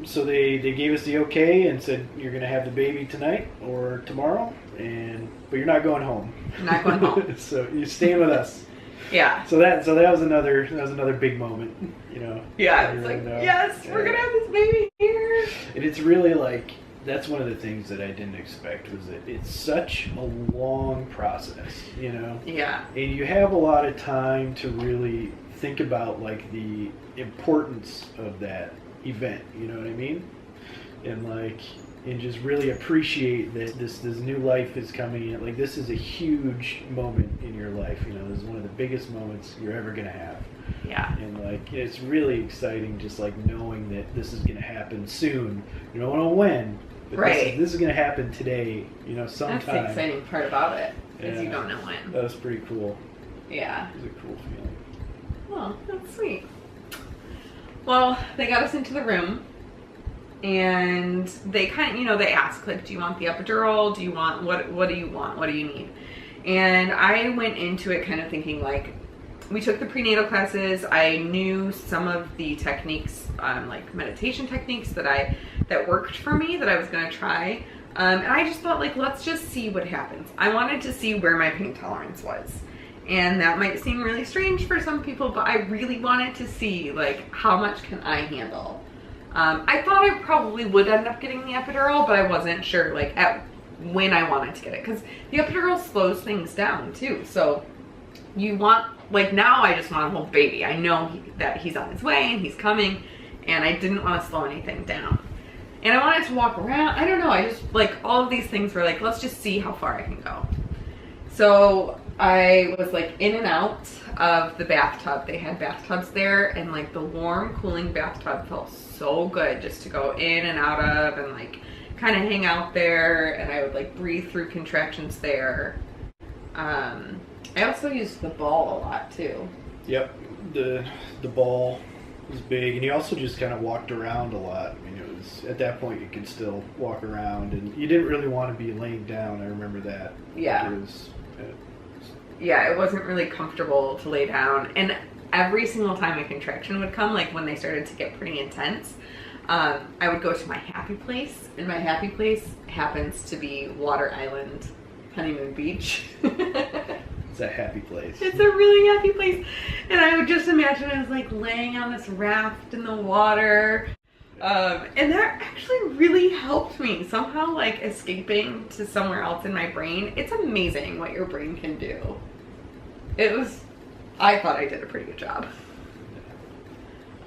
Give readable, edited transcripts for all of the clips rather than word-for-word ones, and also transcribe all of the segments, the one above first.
so they gave us the okay and said you're going to have the baby tonight or tomorrow, but you're not going home. I'm not going home. So you're staying with us. Yeah. So that was another big moment, you know. Yeah, it's like, yes, we're gonna have this baby here. And it's really like, that's one of the things that I didn't expect, was that it's such a long process, you know. Yeah. And you have a lot of time to really think about like the importance of that event, you know what I mean? And just really appreciate that this new life is coming in. Like, this is a huge moment in your life, you know. This is one of the biggest moments you're ever gonna have. Yeah. And like, it's really exciting, just like knowing that this is gonna happen soon. You don't know when, but right. This is gonna happen today, you know, sometime. That's the exciting part about it, is Yeah. you don't know when. That was pretty cool. Yeah. It was a cool feeling. Oh, that's sweet. Well, they got us into the room. And they kind of, you know, they ask, like, do you want the epidural? Do you want, what do you want? What do you need? And I went into it kind of thinking, like, we took the prenatal classes. I knew some of the techniques, like meditation techniques that worked for me, that I was going to try. And I just thought, like, let's just see what happens. I wanted to see where my pain tolerance was. And that might seem really strange for some people, but I really wanted to see, like, how much can I handle? I thought I probably would end up getting the epidural, but I wasn't sure, like, when I wanted to get it, because the epidural slows things down too. So you want, like, now I just want to hold baby. I know that he's on his way and he's coming, and I didn't want to slow anything down. And I wanted to walk around. I don't know. I just, like, all of these things were like, let's just see how far I can go. So I was like in and out of the bathtub. They had bathtubs there, and like the warm, cooling bathtub felt so good just to go in and out of, and like kind of hang out there, and I would like breathe through contractions there. I also used the ball a lot too. Yep, the ball was big, and you also just kind of walked around a lot. I mean, it was, at that point you could still walk around, and you didn't really want to be laying down. I remember that. Yeah. Yeah, it wasn't really comfortable to lay down, and every single time a contraction would come, like when they started to get pretty intense, I would go to my happy place, and my happy place happens to be Water Island, Honeymoon Beach. It's a happy place. It's a really happy place, and I would just imagine I was like laying on this raft in the water, and that actually really helped me somehow, like escaping to somewhere else in my brain. It's amazing what your brain can do. I thought I did a pretty good job.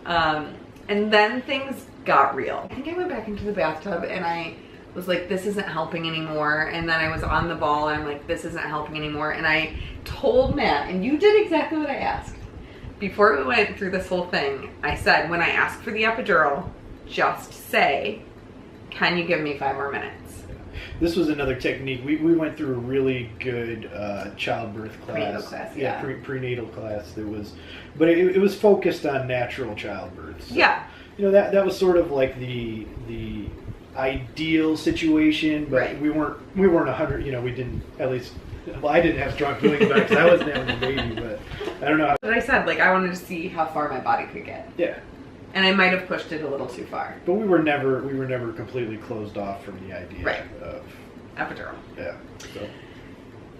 And then things got real. I think I went back into the bathtub and I was like, this isn't helping anymore. And then I was on the ball and I'm like, this isn't helping anymore. And I told Matt, and you did exactly what I asked. Before we went through this whole thing, I said, when I ask for the epidural, just say, can you give me 5 more minutes? This was another technique. We went through a really good childbirth class. Prenatal class, yeah. Prenatal class. But it was focused on natural childbirth. So, yeah. You know, that was sort of like the ideal situation, but right. we weren't 100. You know, we didn't, at least. Well, I didn't have strong feelings about it because I wasn't having a baby, but I don't know how. But I said, like, I wanted to see how far my body could get. Yeah. And I might have pushed it a little too far. But we were never completely closed off from the idea of epidural. Yeah.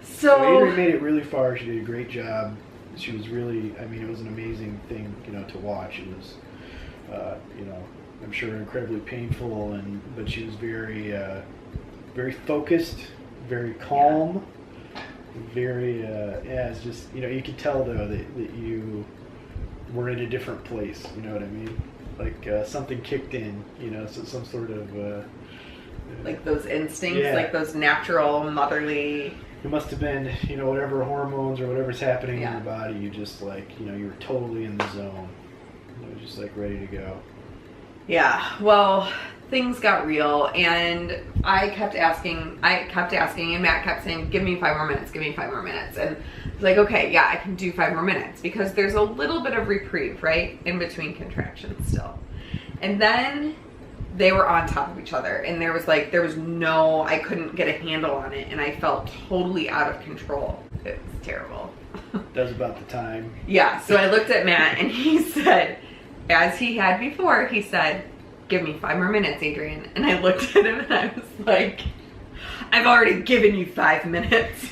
So Adrienne made it really far. She did a great job. She was really, I mean, it was an amazing thing, you know, to watch. It was, you know, I'm sure incredibly painful, but she was very, very focused, very calm, very, it's just, you know, you could tell though that you were in a different place, you know what I mean? Like something kicked in, you know, so some sort of like those instincts, like those natural motherly. It must have been, you know, whatever hormones or whatever's happening in your body. You just like, you know, you were totally in the zone. You know, just like ready to go. Yeah. Well, things got real, and I kept asking, and Matt kept saying, "Give me 5 more minutes. Give me 5 more minutes." And I was like, "Okay, yeah, I can do 5 more minutes," because there's a little bit of reprieve, right, in between contractions still. And then they were on top of each other, and there was no, I couldn't get a handle on it, and I felt totally out of control. It was terrible. That was about the time. Yeah, so I looked at Matt, and he said, as he had before, he said, give me 5 more minutes, Adrian. And I looked at him and I was like, I've already given you 5 minutes.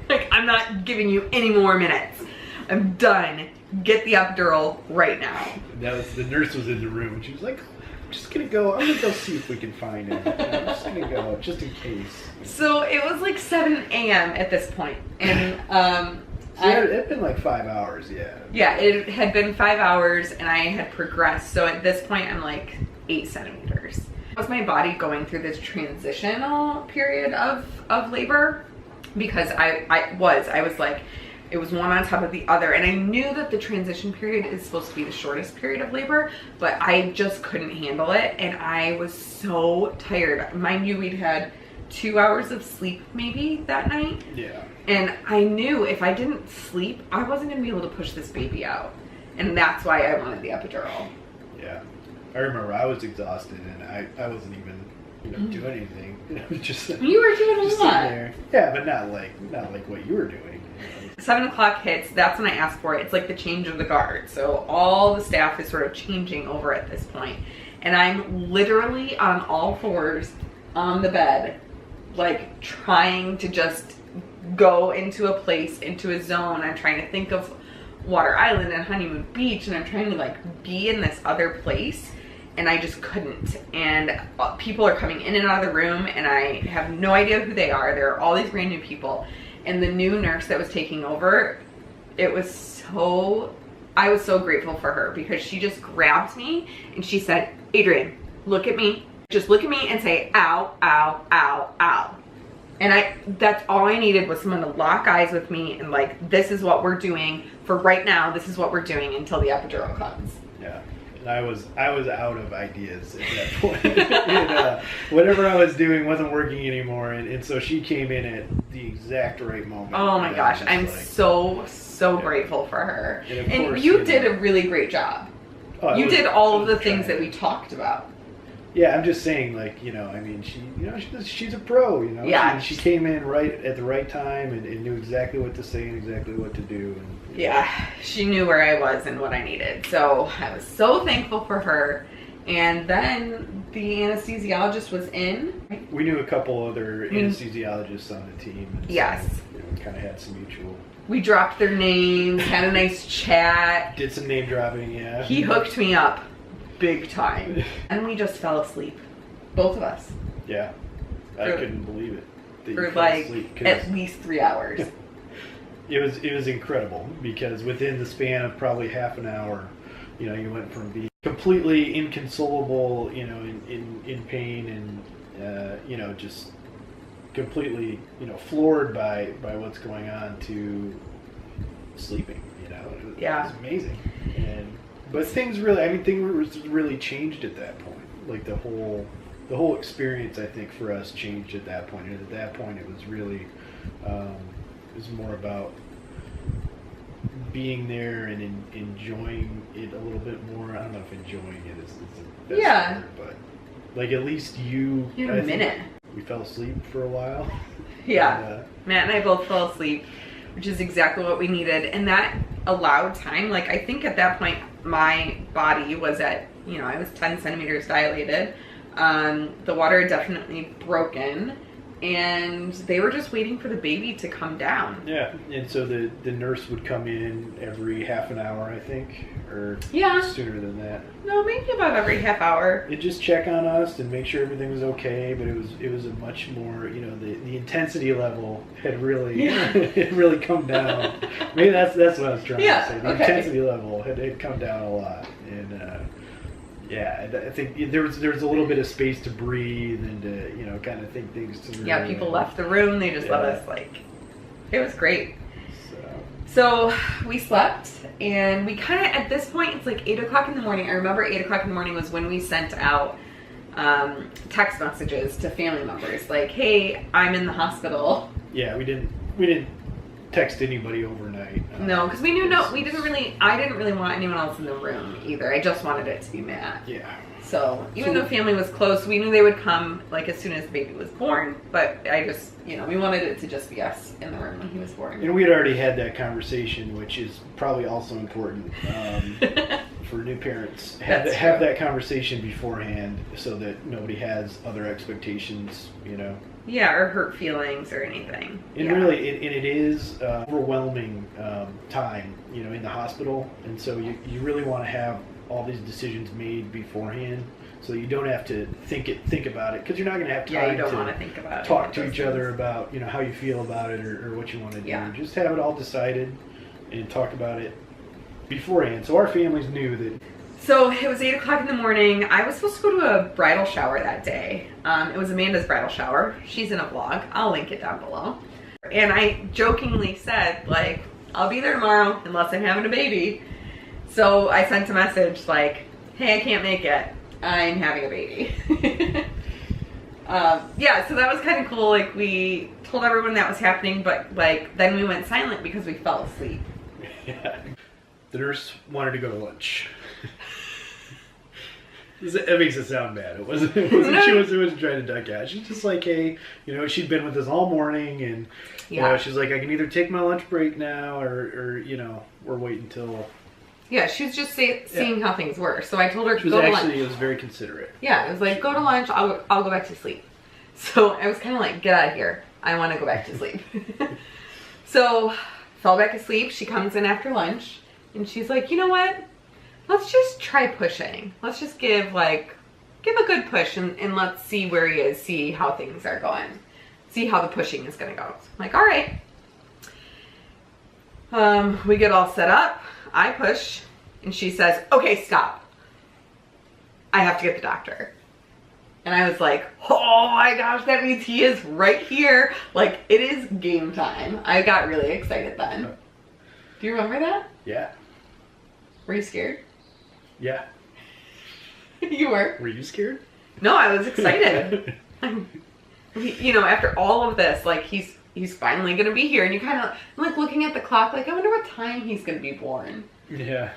Like, I'm not giving you any more minutes. I'm done. Get the epidural right now. The nurse was in the room and she was like, I'm just gonna go see if we can find him. I'm just gonna go, just in case. So it was like 7 a.m. at this point. And it had been like 5 hours, yeah. Yeah, it had been 5 hours and I had progressed. So at this point, I'm like 8 centimeters. Was my body going through this transitional period of labor? Because I was like, it was one on top of the other. And I knew that the transition period is supposed to be the shortest period of labor, but I just couldn't handle it. And I was so tired. Mind you, we'd had 2 hours of sleep maybe that night. Yeah. And I knew if I didn't sleep, I wasn't gonna be able to push this baby out. And that's why I wanted the epidural. Yeah. I remember I was exhausted and I wasn't even, doing anything. Just you were doing a lot. There. Yeah, but not like what you were doing. 7 o'clock hits, that's when I asked for it. It's like the change of the guard. So all the staff is sort of changing over at this point. And I'm literally on all fours on the bed, like trying to just go into a place, into a zone. I'm trying to think of Water Island and Honeymoon Beach, and I'm trying to like be in this other place, and I just couldn't. And people are coming in and out of the room, and I have no idea who they are. There are all these brand new people. And the new nurse that was taking over, I was so grateful for her, because she just grabbed me and she said, Adrian, look at me. Just look at me and say, ow, ow, ow, ow. And that's all I needed, was someone to lock eyes with me and like, this is what we're doing for right now. This is what we're doing until the epidural comes. Yeah. And I was out of ideas at that point. And, whatever I was doing wasn't working anymore, and so she came in at the exact right moment. Oh my gosh, I'm like, so grateful for her. And course, you did a really great job. You did all of the things that we talked about. Yeah, I'm just saying, like, I mean, she's a pro, Yeah. She came in right at the right time and knew exactly what to say and exactly what to do. And, yeah, she knew where I was and what I needed. So I was so thankful for her. And then the anesthesiologist was in. We knew a couple other anesthesiologists on the team. And yes. So, we kind of had some mutual. We dropped their names, had a nice chat. Did some name dropping, yeah. He hooked me up big time. And we just fell asleep. Both of us. Yeah. I couldn't believe it. For like at least 3 hours. It was incredible, because within the span of probably half an hour, you went from being completely inconsolable, in pain and, just completely, floored by what's going on, to sleeping, It was amazing. But things really changed at that point. Like the whole experience, I think, for us changed at that point. And at that point, it was really, it was more about being there and enjoying it a little bit more. I don't know if enjoying it is the best word, but like at least you had a minute. We fell asleep for a while. Yeah, and, Matt and I both fell asleep, which is exactly what we needed, and that allowed time. Like, I think at that point my body was at, I was 10 centimeters dilated. The water had definitely broken, and they were just waiting for the baby to come down. Yeah, and so the nurse would come in every half an hour, I think, or sooner than that. No, maybe about every half hour. And just check on us and make sure everything was okay. But it was a much more, the intensity level had really it really come down. Maybe that's what I was trying to say. The intensity level had come down a lot, and I think there was a little bit of space to breathe and to kind of think things through. Yeah, people left the room. They just let us, it was great. So we slept, and we kind of, at this point, it's like 8 o'clock in the morning. I remember 8 o'clock in the morning was when we sent out text messages to family members, like, hey, I'm in the hospital. Yeah, we didn't text anybody overnight. No, because we knew I didn't really want anyone else in the room either. I just wanted it to be Matt. Yeah. So even though family was close, we knew they would come like as soon as the baby was born. But I just, we wanted it to just be us in the room when he was born. And we had already had that conversation, which is probably also important for new parents. That's Have true. that conversation beforehand so that nobody has other expectations, you know. Yeah, or hurt feelings or anything. And Yeah. really, it is overwhelming time, you know, in the hospital. And so you really want to have all these decisions made beforehand so you don't have to think about it, because you're not going to have Yeah, you time don't to want to think about it. talk to Those each other things. about, you know, how you feel about it or what you want to do. Yeah. Just have it all decided and talk about it beforehand. So our families knew that. So it was 8 o'clock in the morning. I was supposed to go to a bridal shower that day. It was Amanda's bridal shower. She's in a vlog. I'll link it down below. And I jokingly said, like, I'll be there tomorrow unless I'm having a baby. So I sent a message like, hey, I can't make it. I'm having a baby. Yeah, so that was kind of cool. Like, we told everyone that was happening, but like then we went silent because we fell asleep. Yeah. The nurse wanted to go to lunch. That makes it sound bad. It wasn't. She wasn't trying to duck out. She's just like, hey, you know, she'd been with us all morning, and you know, she's like, I can either take my lunch break now, or you know, we're waiting until. Yeah, she was just seeing how things were. So I told her to She was go to actually, lunch. it was very considerate. Yeah, it was like, go to lunch. I'll go back to sleep. So I was kind of like, get out of here. I want to go back to sleep. So fell back asleep. She comes in after lunch, and she's like, you know what? Let's just try pushing. Let's just give a good push and let's see where he is, see how things are going. See how the pushing is gonna go. So I'm like, all right. We get all set up. I push and she says, okay, stop. I have to get the doctor. And I was like, oh my gosh, that means he is right here. Like, it is game time. I got really excited then. Do you remember that? Yeah. Were you scared? Yeah. You were. Were you scared? No, I was excited. You know, after all of this, like, he's finally gonna be here, and you kind of like looking at the clock, like, I wonder what time he's gonna be born. Yeah.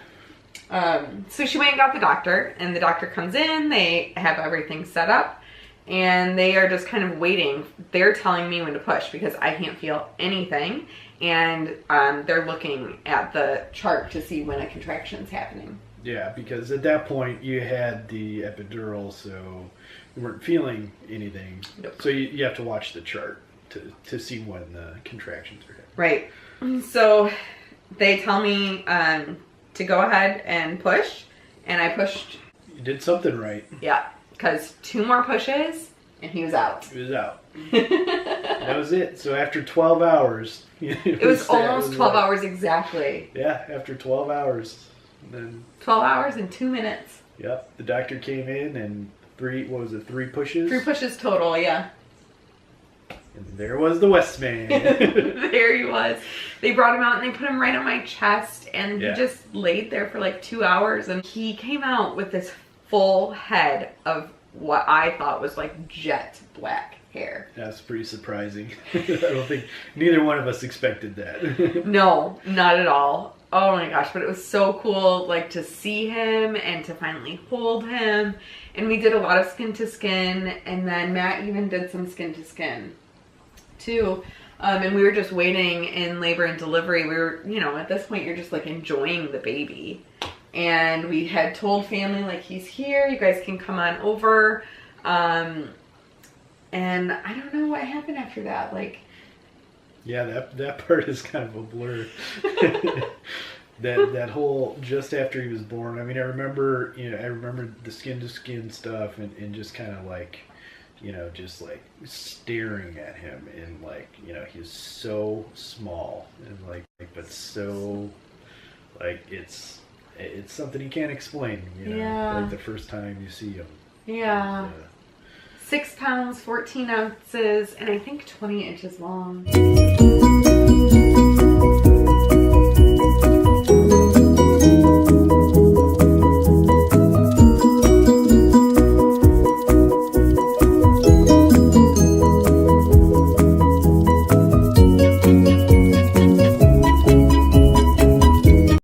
So she went and got the doctor, and the doctor comes in. They have everything set up, and they are just kind of waiting. They're telling me when to push because I can't feel anything, and they're looking at the chart to see when a contraction's happening. Yeah, because at that point you had the epidural, so you weren't feeling anything. Nope. So you have to watch the chart to see when the contractions are happening. Right. So they tell me to go ahead and push, and I pushed. You did something right. Yeah, because 2 more pushes, and he was out. It was out. That was it. So after 12 hours... It was almost 12 hours exactly. Yeah, after 12 hours. Then 12 hours and 2 minutes. Yep, the doctor came in and 3 pushes? 3 pushes total, yeah. And there was the Westman. There he was. They brought him out and they put him right on my chest, and he Yeah. just laid there for like 2 hours, and he came out with this full head of what I thought was like jet black hair. That's pretty surprising. I don't think neither one of us expected that. No, not at all. Oh my gosh, but it was so cool, like, to see him and to finally hold him. And we did a lot of skin to skin, and then Matt even did some skin to skin too. And we were just waiting in labor and delivery. We were, you know, at this point you're just like enjoying the baby. And we had told family, like, he's here, you guys can come on over. And I don't know what happened after that. Like, Yeah, that part is kind of a blur. that whole just after he was born. I mean, I remember the skin to skin stuff and just kind of like, you know, just like staring at him and like, you know, he's so small and like but so like it's something you can't explain, you know. Yeah. Like the first time you see him. yeah. And, 6 pounds, 14 ounces, and I think 20 inches long.